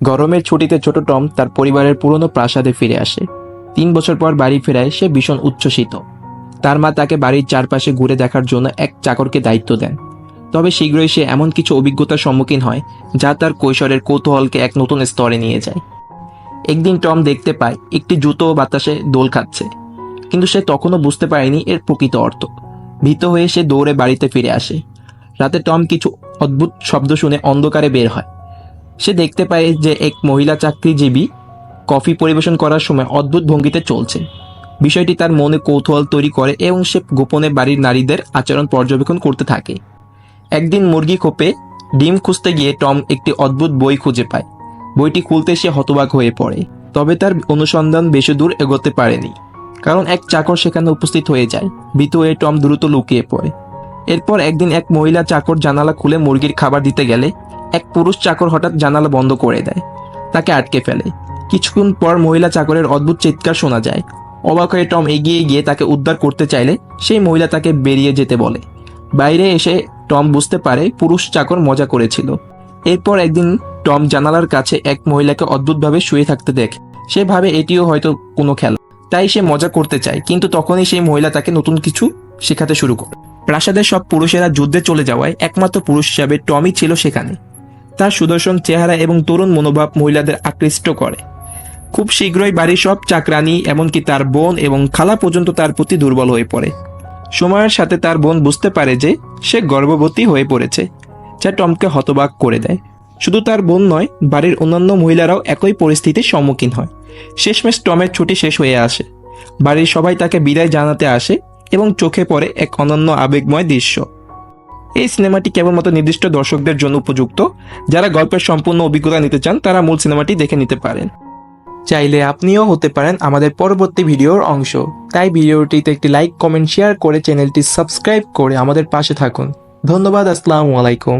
গরমের ছুটিতে ছোট টম তার পরিবারের পুরনো প্রাসাদে ফিরে আসে। 3 বছর পর বাড়ি ফেরায় সে ভীষণ উচ্ছ্বসিত। তার মা তাকে বাড়ির চারপাশে ঘুরে দেখার জন্য এক চাকরকে দায়িত্ব দেন। তবে শীঘ্রই সে এমন কিছু অভিজ্ঞতার সম্মুখীন হয় যা তার কৈশোরের কৌতূহলকে এক নতুন স্তরে নিয়ে যায়। একদিন টম দেখতে পায় একটি জুতো বাতাসে দোল খাচ্ছে, কিন্তু সে তখনও বুঝতে পারেনি এর প্রকৃত অর্থ। ভীত হয়ে সে দৌড়ে বাড়িতে ফিরে আসে। রাতে টম কিছু অদ্ভুত শব্দ শুনে অন্ধকারে বের হয়। সে দেখতে পায় যে এক মহিলা চাকরিজীবী কফি পরিবেশন করার সময় অদ্ভুত ভঙ্গিতে চলছে। বিষয়টি তার মনে কৌতূহল তৈরি করে এবং সে গোপনে বাড়ির নারীদের আচরণ পর্যবেক্ষণ করতে থাকে। একদিন মুরগি খোপে ডিম খুঁজতে গিয়ে টম একটি অদ্ভুত বই খুঁজে পায়। বইটি খুলতে সে হতবাক হয়ে পড়ে। তবে তার অনুসন্ধান বেশি দূর এগোতে পারেনি, কারণ এক চাকর সেখানে উপস্থিত হয়ে যায়। ভীত হয়ে টম দ্রুত লুকিয়ে পড়ে। এরপর একদিন এক মহিলা চাকর জানালা খুলে মুরগির খাবার দিতে গেলে এক পুরুষ চাকর হঠাৎ জানালা বন্ধ করে দেয়, তাকে আটকে ফেলে। কিছুক্ষণ পর মহিলা চাকরের অদ্ভুত চিৎকার শোনা যায়। অবাক হয়ে টম এগিয়ে গিয়ে তাকে উদ্ধার করতে চাইলে সেই মহিলা তাকে বেরিয়ে যেতে বলে। বাইরে এসে টম বুঝতে পারে পুরুষ চাকর মজা করেছিল। এরপর একদিন টম জানালার কাছে এক মহিলাকে অদ্ভুতভাবে শুয়ে থাকতে দেখে। সে ভাবে এটিও হয়তো কোনো খেলা, তাই সে মজা করতে চায়। কিন্তু তখনই সেই মহিলা তাকে নতুন কিছু শেখাতে শুরু করে। প্রাসাদের সব পুরুষেরা যুদ্ধে চলে যাওয়ায় একমাত্র পুরুষ হিসাবে টমই ছিল সেখানে। তার সুদর্শন চেহারা এবং তরুণ মনোভাব মহিলাদের আকৃষ্ট করে। খুব শীঘ্রই বাড়ির সব চাকরানী, এমনকি তার বোন এবং খালা পর্যন্ত তার প্রতি দুর্বল হয়ে পড়ে। সময়ের সাথে তার বোন বুঝতে পারে যে সে গর্ভবতী হয়ে পড়েছে, যা টমকে হতবাক করে দেয়। শুধু তার বোন নয়, বাড়ির অন্যান্য মহিলারাও একই পরিস্থিতির সম্মুখীন হয়। শেষমেশ টমের ছুটি শেষ হয়ে আসে। বাড়ির সবাই তাকে বিদায় জানাতে আসে এবং চোখে পড়ে এক অনন্য আবেগময় দৃশ্য। এই সিনেমাটি কেবলমাত্র নির্দিষ্ট দর্শকদের জন্য উপযুক্ত। যারা গল্পের সম্পূর্ণ অভিজ্ঞতা নিতে চান তারা মূল সিনেমাটি দেখে নিতে পারেন। চাইলে আপনিও হতে পারেন আমাদের পরবর্তী ভিডিওর অংশ। তাই ভিডিওটিতে একটি লাইক, কমেন্ট, শেয়ার করে চ্যানেলটি সাবস্ক্রাইব করে আমাদের পাশে থাকুন। ধন্যবাদ। আসসালামু আলাইকুম।